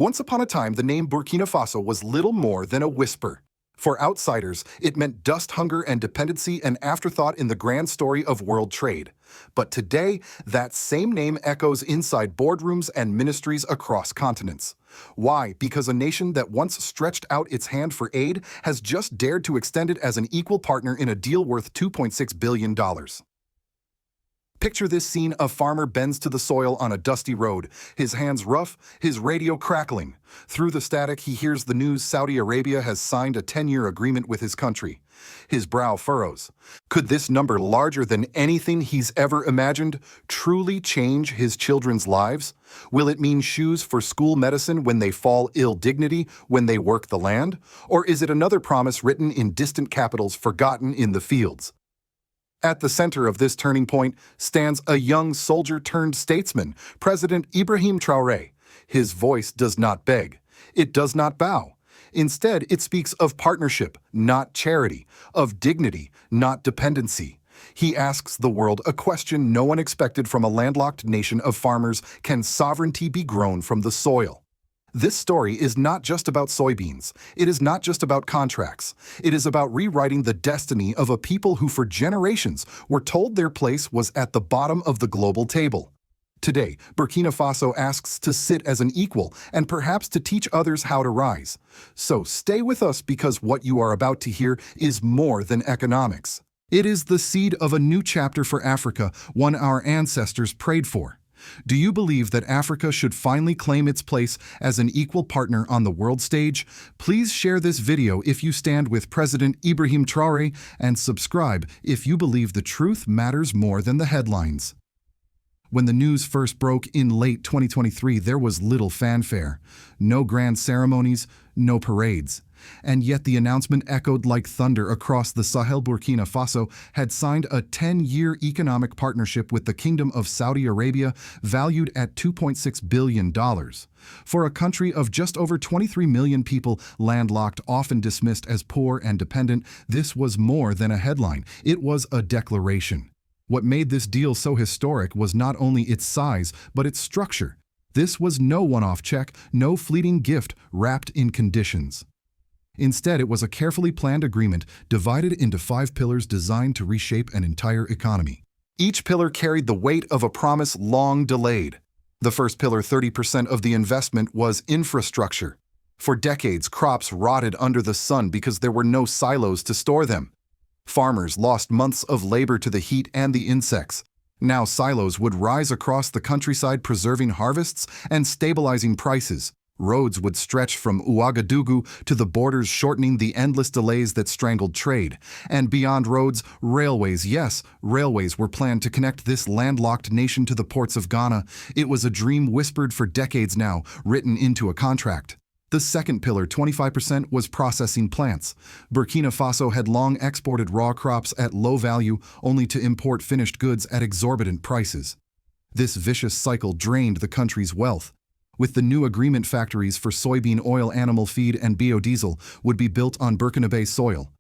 Once upon a time, the name Burkina Faso was little more than a whisper. For outsiders, it meant dust hunger and dependency, an afterthought in the grand story of world trade. But today, that same name echoes inside boardrooms and ministries across continents. Why? Because a nation that once stretched out its hand for aid has just dared to extend it as an equal partner in a deal worth $2.6 billion. Picture this scene: a farmer bends to the soil on a dusty road, his hands rough, his radio crackling. Through the static, he hears the news Saudi Arabia has signed a 10-year agreement with his country. His brow furrows. Could this number, larger than anything he's ever imagined, truly change his children's lives? Will it mean shoes for school medicine when they fall ill, dignity when they work the land? Or is it another promise written in distant capitals, forgotten in the fields? At the center of this turning point stands a young soldier-turned-statesman, President Ibrahim Traoré. His voice does not beg. It does not bow. Instead, it speaks of partnership, not charity, of dignity, not dependency. He asks the world a question no one expected from a landlocked nation of farmers: can sovereignty be grown from the soil? This story is not just about soybeans. It is not just about contracts. It is about rewriting the destiny of a people who for generations were told their place was at the bottom of the global table. Today, Burkina Faso asks to sit as an equal and perhaps to teach others how to rise. So stay with us, because what you are about to hear is more than economics. It is the seed of a new chapter for Africa, one our ancestors prayed for. Do you believe that Africa should finally claim its place as an equal partner on the world stage? Please share this video if you stand with President Ibrahim Traoré, and subscribe if you believe the truth matters more than the headlines. When the news first broke in late 2023, there was little fanfare. No grand ceremonies, no parades. And yet the announcement echoed like thunder across the Sahel. Burkina Faso had signed a 10-year economic partnership with the Kingdom of Saudi Arabia, valued at $2.6 billion. For a country of just over 23 million people, landlocked, often dismissed as poor and dependent, this was more than a headline. It was a declaration. What made this deal so historic was not only its size, but its structure. This was no one-off check, no fleeting gift wrapped in conditions. Instead, it was a carefully planned agreement divided into 5 pillars designed to reshape an entire economy. Each pillar carried the weight of a promise long delayed. The first pillar, 30% of the investment, was infrastructure. For decades, crops rotted under the sun because there were no silos to store them. Farmers lost months of labor to the heat and the insects. Now silos would rise across the countryside, preserving harvests and stabilizing prices. Roads would stretch from Ouagadougou to the borders, shortening the endless delays that strangled trade. And beyond roads, railways. Yes, railways were planned to connect this landlocked nation to the ports of Ghana. It was a dream whispered for decades now, written into a contract. The second pillar, 25%, was processing plants. Burkina Faso had long exported raw crops at low value, only to import finished goods at exorbitant prices. This vicious cycle drained the country's wealth. With the new agreement, factories for soybean oil, animal feed, and biodiesel would be built on Burkinabe soil.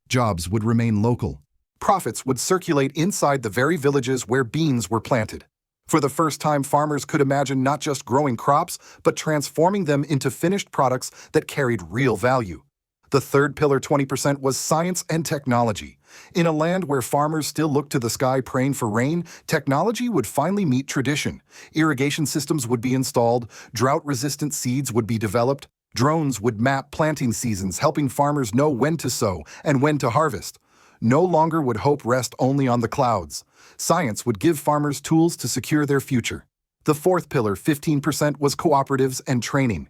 Jobs would remain local. Profits would circulate inside the very villages where beans were planted. For the first time, farmers could imagine not just growing crops, but transforming them into finished products that carried real value. The third pillar, 20%, was science and technology. In a land where farmers still looked to the sky praying for rain, technology would finally meet tradition. Irrigation systems would be installed, drought-resistant seeds would be developed, drones would map planting seasons, helping farmers know when to sow and when to harvest. No longer would hope rest only on the clouds. Science would give farmers tools to secure their future. The fourth pillar, 15%, was cooperatives and training.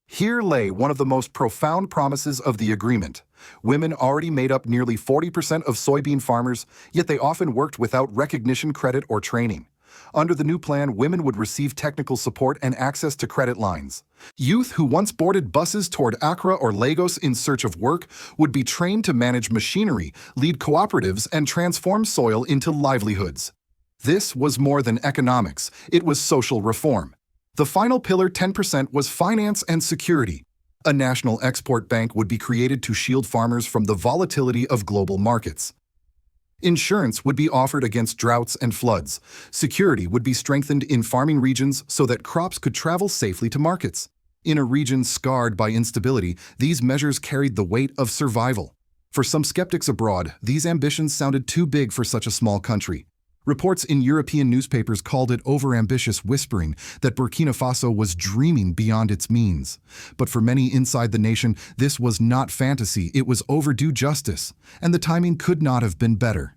Here lay one of the most profound promises of the agreement. Women already made up nearly 40% of soybean farmers, yet they often worked without recognition, credit, or training. Under the new plan, women would receive technical support and access to credit lines. Youth who once boarded buses toward Accra or Lagos in search of work would be trained to manage machinery, lead cooperatives, and transform soil into livelihoods. This was more than economics, it was social reform. The final pillar, 10%, was finance and security. A national export bank would be created to shield farmers from the volatility of global markets. Insurance would be offered against droughts and floods. Security would be strengthened in farming regions so that crops could travel safely to markets. In a region scarred by instability, these measures carried the weight of survival. For some skeptics abroad, these ambitions sounded too big for such a small country. Reports in European newspapers called it overambitious whispering that Burkina Faso was dreaming beyond its means. But for many inside the nation, this was not fantasy, it was overdue justice, and the timing could not have been better.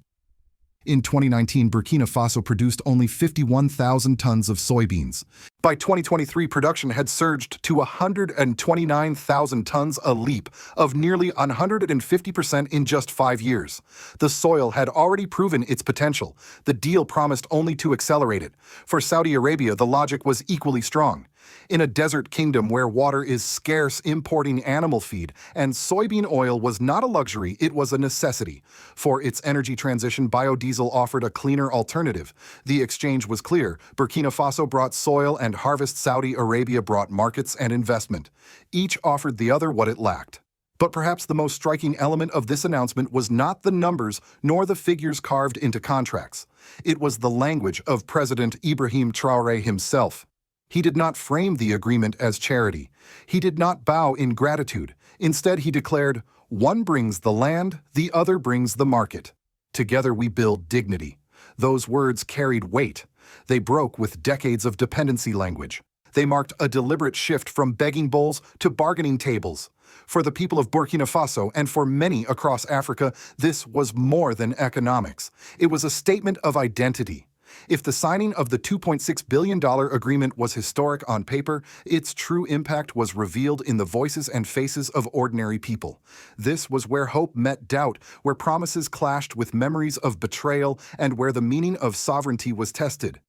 In 2019, Burkina Faso produced only 51,000 tons of soybeans. By 2023, production had surged to 129,000 tons, a leap of nearly 150% in just 5 years. The soil had already proven its potential. The deal promised only to accelerate it. For Saudi Arabia, the logic was equally strong. In a desert kingdom where water is scarce, importing animal feed and soybean oil was not a luxury, it was a necessity. For its energy transition, biodiesel offered a cleaner alternative. The exchange was clear. Burkina Faso brought soil and harvest, Saudi Arabia brought markets and investment. Each offered the other what it lacked. But perhaps the most striking element of this announcement was not the numbers nor the figures carved into contracts. It was the language of President Ibrahim Traoré himself. He did not frame the agreement as charity. He did not bow in gratitude. Instead, he declared, "One brings the land, the other brings the market. Together we build dignity." Those words carried weight. They broke with decades of dependency language. They marked a deliberate shift from begging bowls to bargaining tables. For the people of Burkina Faso and for many across Africa, this was more than economics. It was a statement of identity. If the signing of the $2.6 billion agreement was historic on paper, its true impact was revealed in the voices and faces of ordinary people. This was where hope met doubt, where promises clashed with memories of betrayal, and where the meaning of sovereignty was tested.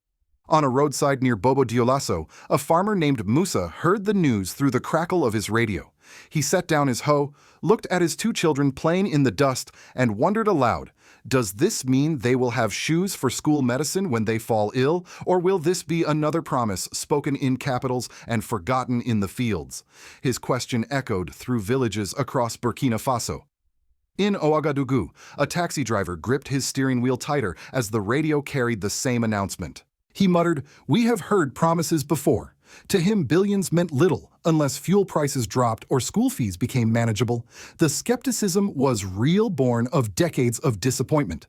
On a roadside near Bobo Dioulasso, a farmer named Musa heard the news through the crackle of his radio. He set down his hoe, looked at his 2 children playing in the dust, and wondered aloud, does this mean they will have shoes for school medicine when they fall ill, or will this be another promise spoken in capitals and forgotten in the fields? His question echoed through villages across Burkina Faso. In Ouagadougou, a taxi driver gripped his steering wheel tighter as the radio carried the same announcement. He muttered, "We have heard promises before." To him, billions meant little unless fuel prices dropped or school fees became manageable. The skepticism was real, born of decades of disappointment.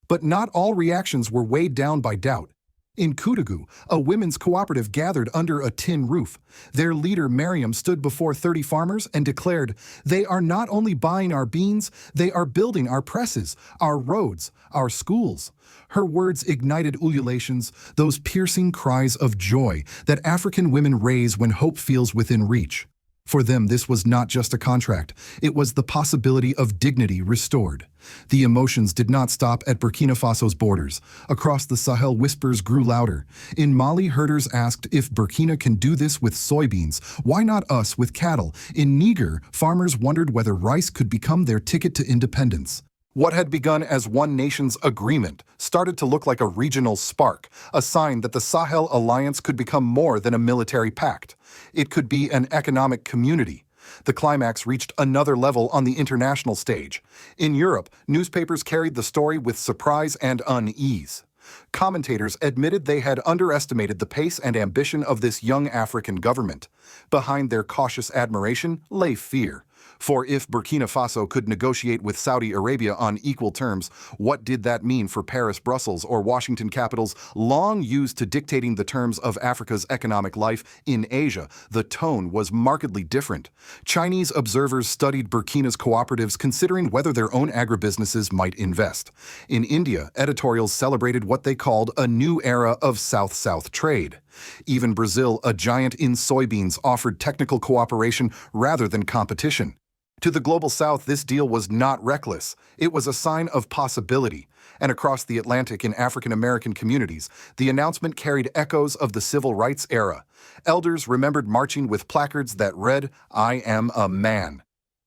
But not all reactions were weighed down by doubt. In Koudougou, a women's cooperative gathered under a tin roof. Their leader, Mariam, stood before 30 farmers and declared, "They are not only buying our beans, they are building our presses, our roads, our schools." Her words ignited ululations, those piercing cries of joy that African women raise when hope feels within reach. For them, this was not just a contract. It was the possibility of dignity restored. The emotions did not stop at Burkina Faso's borders. Across the Sahel, whispers grew louder. In Mali, herders asked, if Burkina can do this with soybeans, why not us with cattle? In Niger, farmers wondered whether rice could become their ticket to independence. What had begun as one nation's agreement started to look like a regional spark, a sign that the Sahel alliance could become more than a military pact. It could be an economic community. The climax reached another level on the international stage. In Europe, newspapers carried the story with surprise and unease. Commentators admitted they had underestimated the pace and ambition of this young African government. Behind their cautious admiration lay fear. For if Burkina Faso could negotiate with Saudi Arabia on equal terms, what did that mean for Paris, Brussels, or Washington capitals long used to dictating the terms of Africa's economic life? In Asia, the tone was markedly different. Chinese observers studied Burkina's cooperatives, considering whether their own agribusinesses might invest. In India, editorials celebrated what they called a new era of South-South trade. Even Brazil, a giant in soybeans, offered technical cooperation rather than competition. To the global south, this deal was not reckless. It was a sign of possibility. And across the Atlantic in African American communities, the announcement carried echoes of the civil rights era. Elders remembered marching with placards that read, "I am a man."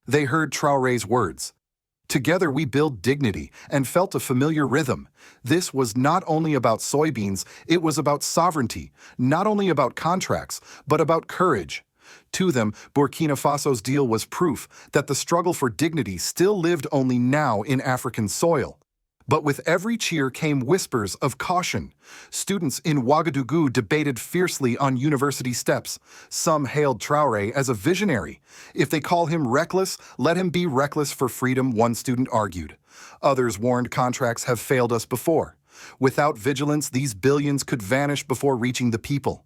They heard Traoré's words, "Together we build dignity," and felt a familiar rhythm. This was not only about soybeans, it was about sovereignty, not only about contracts, but about courage. To them, Burkina Faso's deal was proof that the struggle for dignity still lived only now in African soil. But with every cheer came whispers of caution. Students in Ouagadougou debated fiercely on university steps. Some hailed Traore as a visionary. If they call him reckless, let him be reckless for freedom, one student argued. Others warned contracts have failed us before. Without vigilance, these billions could vanish before reaching the people.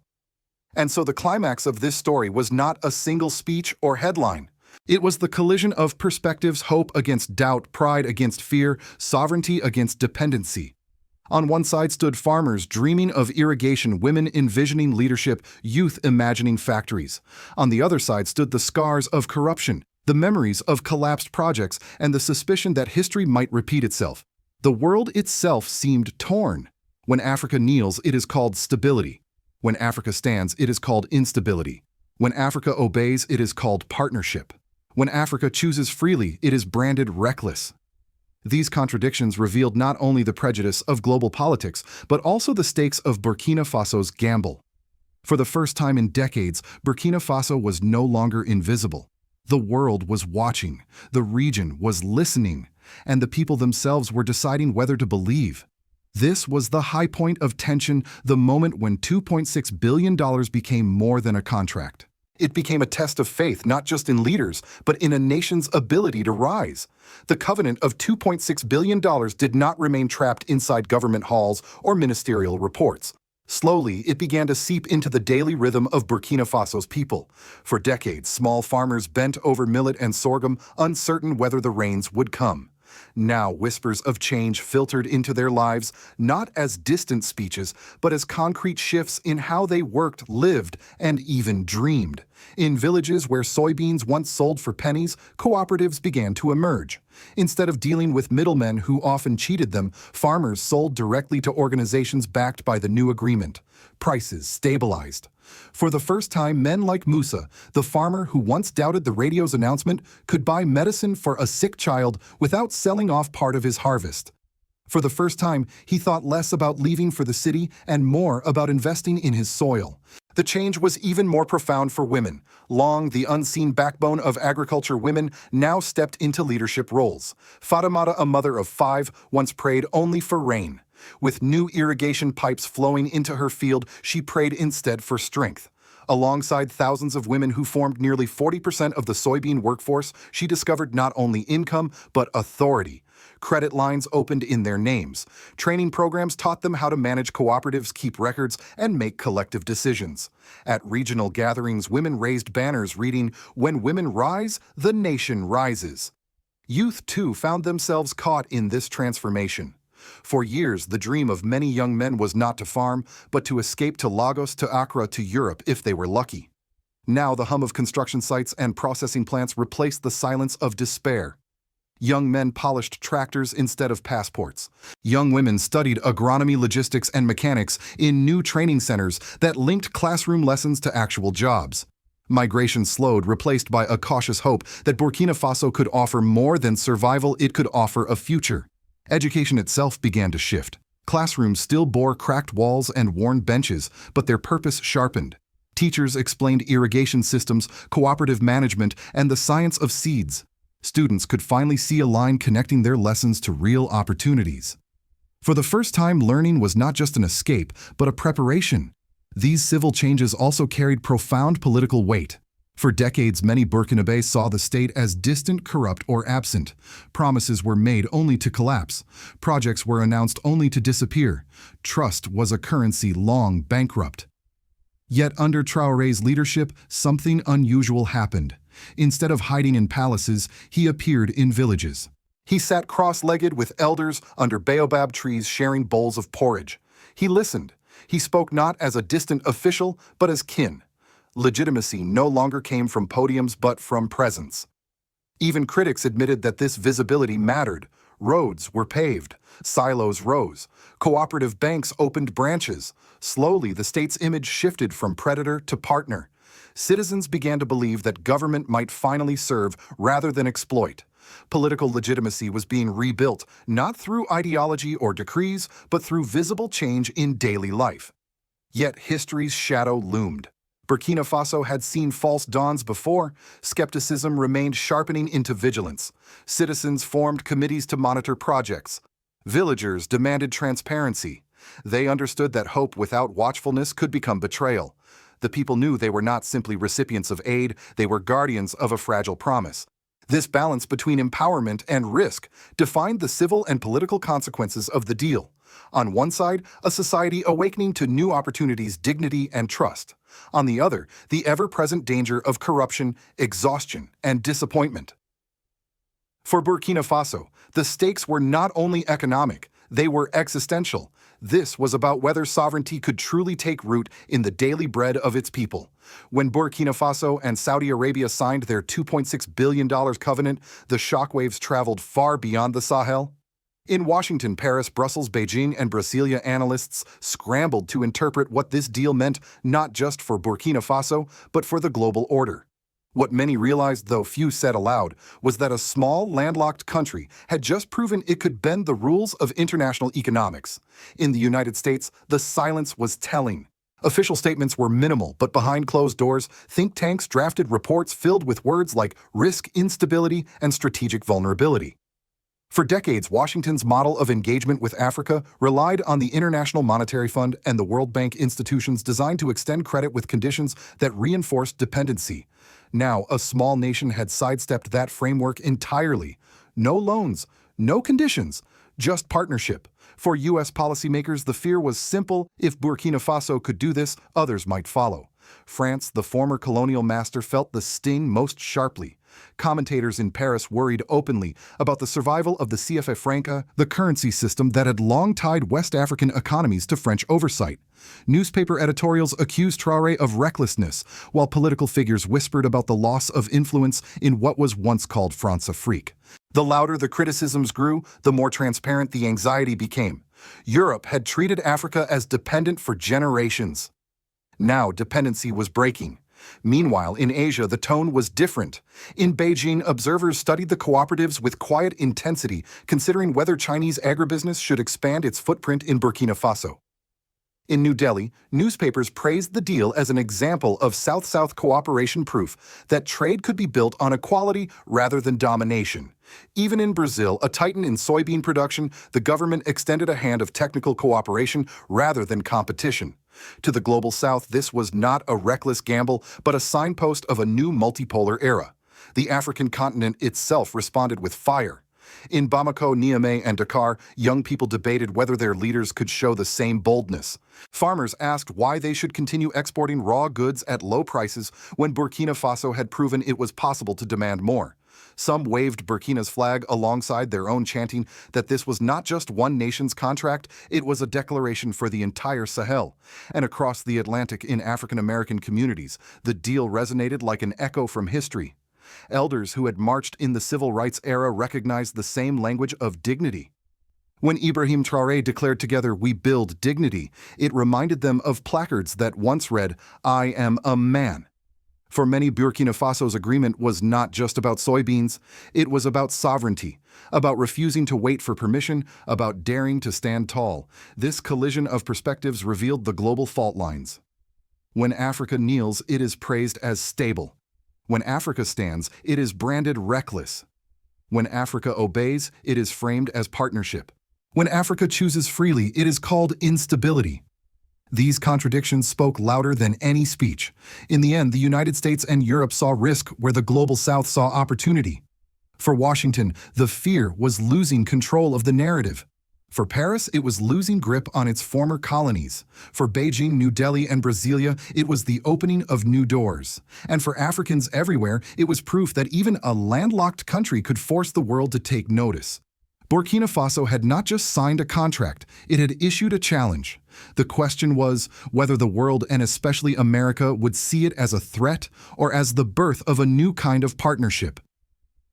And so the climax of this story was not a single speech or headline. It was the collision of perspectives, hope against doubt, pride against fear, sovereignty against dependency. On one side stood farmers dreaming of irrigation, women envisioning leadership, youth imagining factories. On the other side stood the scars of corruption, the memories of collapsed projects, and the suspicion that history might repeat itself. The world itself seemed torn. When Africa kneels, it is called stability. When Africa stands, it is called instability. When Africa obeys, it is called partnership. When Africa chooses freely, it is branded reckless. These contradictions revealed not only the prejudice of global politics, but also the stakes of Burkina Faso's gamble. For the first time in decades, Burkina Faso was no longer invisible. The world was watching, the region was listening, and the people themselves were deciding whether to believe. This was the high point of tension, the moment when $2.6 billion became more than a contract. It became a test of faith, not just in leaders, but in a nation's ability to rise. The covenant of $2.6 billion did not remain trapped inside government halls or ministerial reports. Slowly, it began to seep into the daily rhythm of Burkina Faso's people. For decades, small farmers bent over millet and sorghum, uncertain whether the rains would come. Now, whispers of change filtered into their lives, not as distant speeches, but as concrete shifts in how they worked, lived, and even dreamed. In villages where soybeans once sold for pennies, cooperatives began to emerge. Instead of dealing with middlemen who often cheated them, farmers sold directly to organizations backed by the new agreement. Prices stabilized. For the first time, men like Musa, the farmer who once doubted the radio's announcement, could buy medicine for a sick child without selling off part of his harvest. For the first time, he thought less about leaving for the city and more about investing in his soil. The change was even more profound for women. Long, the unseen backbone of agriculture, women now stepped into leadership roles. Fatimata, a mother of 5, once prayed only for rain. With new irrigation pipes flowing into her field, she prayed instead for strength. Alongside thousands of women who formed nearly 40% of the soybean workforce, she discovered not only income, but authority. Credit lines opened in their names. Training programs taught them how to manage cooperatives, keep records, and make collective decisions. At regional gatherings, women raised banners reading, "When women rise, the nation rises." Youth, too, found themselves caught in this transformation. For years, the dream of many young men was not to farm, but to escape to Lagos, to Accra, to Europe if they were lucky. Now the hum of construction sites and processing plants replaced the silence of despair. Young men polished tractors instead of passports. Young women studied agronomy, logistics, and mechanics in new training centers that linked classroom lessons to actual jobs. Migration slowed, replaced by a cautious hope that Burkina Faso could offer more than survival, it could offer a future. Education itself began to shift. Classrooms still bore cracked walls and worn benches, but their purpose sharpened. Teachers explained irrigation systems, cooperative management, and the science of seeds. Students could finally see a line connecting their lessons to real opportunities. For the first time, learning was not just an escape, but a preparation. These civil changes also carried profound political weight. For decades, many Burkinabés saw the state as distant, corrupt, or absent. Promises were made only to collapse. Projects were announced only to disappear. Trust was a currency long bankrupt. Yet under Traoré's leadership, something unusual happened. Instead of hiding in palaces, he appeared in villages. He sat cross-legged with elders under baobab trees sharing bowls of porridge. He listened. He spoke not as a distant official, but as kin. Legitimacy no longer came from podiums but from presence. Even critics admitted that this visibility mattered. Roads were paved. Silos rose. Cooperative banks opened branches. Slowly, the state's image shifted from predator to partner. Citizens began to believe that government might finally serve rather than exploit. Political legitimacy was being rebuilt, not through ideology or decrees, but through visible change in daily life. Yet history's shadow loomed. Burkina Faso had seen false dawns before. Skepticism remained sharpening into vigilance. Citizens formed committees to monitor projects. Villagers demanded transparency. They understood that hope without watchfulness could become betrayal. The people knew they were not simply recipients of aid, they were guardians of a fragile promise. This balance between empowerment and risk defined the civil and political consequences of the deal. On one side, a society awakening to new opportunities, dignity, and trust. On the other, the ever-present danger of corruption, exhaustion, and disappointment. For Burkina Faso, the stakes were not only economic, they were existential. This was about whether sovereignty could truly take root in the daily bread of its people. When Burkina Faso and Saudi Arabia signed their $2.6 billion covenant, the shockwaves traveled far beyond the Sahel. In Washington, Paris, Brussels, Beijing, and Brasilia, analysts scrambled to interpret what this deal meant not just for Burkina Faso, but for the global order. What many realized, though few said aloud, was that a small, landlocked country had just proven it could bend the rules of international economics. In the United States, the silence was telling. Official statements were minimal, but behind closed doors, think tanks drafted reports filled with words like risk, instability, and strategic vulnerability. For decades, Washington's model of engagement with Africa relied on the International Monetary Fund and the World Bank institutions designed to extend credit with conditions that reinforced dependency. Now, a small nation had sidestepped that framework entirely. No loans, no conditions, just partnership. For U.S. policymakers, the fear was simple: if Burkina Faso could do this, others might follow. France, the former colonial master, felt the sting most sharply. Commentators in Paris worried openly about the survival of the CFA franca, the currency system that had long tied West African economies to French oversight. Newspaper editorials accused Traore of recklessness, while political figures whispered about the loss of influence in what was once called France-Afrique. The louder the criticisms grew, the more transparent the anxiety became. Europe had treated Africa as dependent for generations. Now dependency was breaking. Meanwhile, in Asia, the tone was different. In Beijing, observers studied the cooperatives with quiet intensity, considering whether Chinese agribusiness should expand its footprint in Burkina Faso. In New Delhi, newspapers praised the deal as an example of South-South cooperation, proof that trade could be built on equality rather than domination. Even in Brazil, a titan in soybean production, the government extended a hand of technical cooperation rather than competition. To the global south, this was not a reckless gamble, but a signpost of a new multipolar era. The African continent itself responded with fire. In Bamako, Niamey, and Dakar, young people debated whether their leaders could show the same boldness. Farmers asked why they should continue exporting raw goods at low prices when Burkina Faso had proven it was possible to demand more. Some waved Burkina's flag alongside their own, chanting that this was not just one nation's contract, it was a declaration for the entire Sahel. And across the Atlantic, in African-American communities, the deal resonated like an echo from history. Elders who had marched in the civil rights era recognized the same language of dignity. When Ibrahim Traoré declared together, "We build dignity," it reminded them of placards that once read, "I am a man." For many, Burkina Faso's agreement was not just about soybeans. It was about sovereignty, about refusing to wait for permission, about daring to stand tall. This collision of perspectives revealed the global fault lines. When Africa kneels, it is praised as stable. When Africa stands, it is branded reckless. When Africa obeys, it is framed as partnership. When Africa chooses freely, it is called instability. These contradictions spoke louder than any speech. In the end, the United States and Europe saw risk where the global South saw opportunity. For Washington, the fear was losing control of the narrative. For Paris, it was losing grip on its former colonies. For Beijing, New Delhi, and Brasilia, it was the opening of new doors. And for Africans everywhere, it was proof that even a landlocked country could force the world to take notice. Burkina Faso had not just signed a contract, it had issued a challenge. The question was whether the world, and especially America, would see it as a threat or as the birth of a new kind of partnership.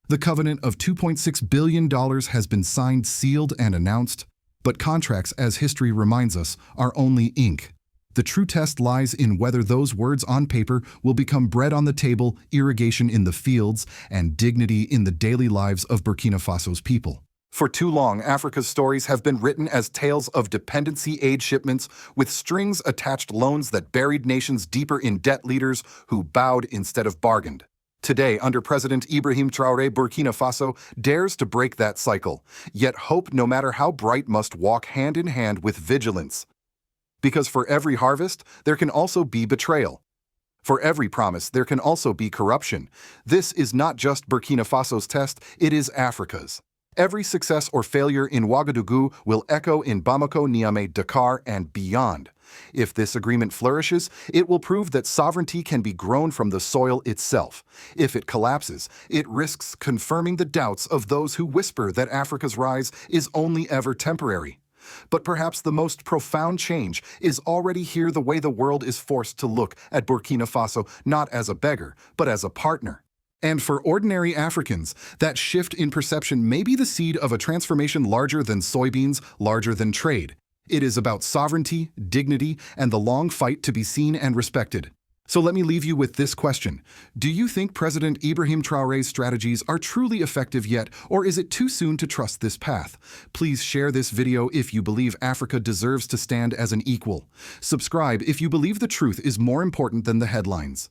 The covenant of $2.6 billion has been signed, sealed, and announced, but contracts, as history reminds us, are only ink. The true test lies in whether those words on paper will become bread on the table, irrigation in the fields, and dignity in the daily lives of Burkina Faso's people. For too long, Africa's stories have been written as tales of dependency aid shipments with strings-attached loans that buried nations deeper in debt, leaders who bowed instead of bargained. Today, under President Ibrahim Traoré, Burkina Faso dares to break that cycle. Yet hope, no matter how bright, must walk hand in hand with vigilance. Because for every harvest, there can also be betrayal. For every promise, there can also be corruption. This is not just Burkina Faso's test, it is Africa's. Every success or failure in Ouagadougou will echo in Bamako, Niamey, Dakar, and beyond. If this agreement flourishes, it will prove that sovereignty can be grown from the soil itself. If it collapses, it risks confirming the doubts of those who whisper that Africa's rise is only ever temporary. But perhaps the most profound change is already here: the way the world is forced to look at Burkina Faso not as a beggar, but as a partner. And for ordinary Africans, that shift in perception may be the seed of a transformation larger than soybeans, larger than trade. It is about sovereignty, dignity, and the long fight to be seen and respected. So let me leave you with this question. Do you think President Ibrahim Traoré's strategies are truly effective yet, or is it too soon to trust this path? Please share this video if you believe Africa deserves to stand as an equal. Subscribe if you believe the truth is more important than the headlines.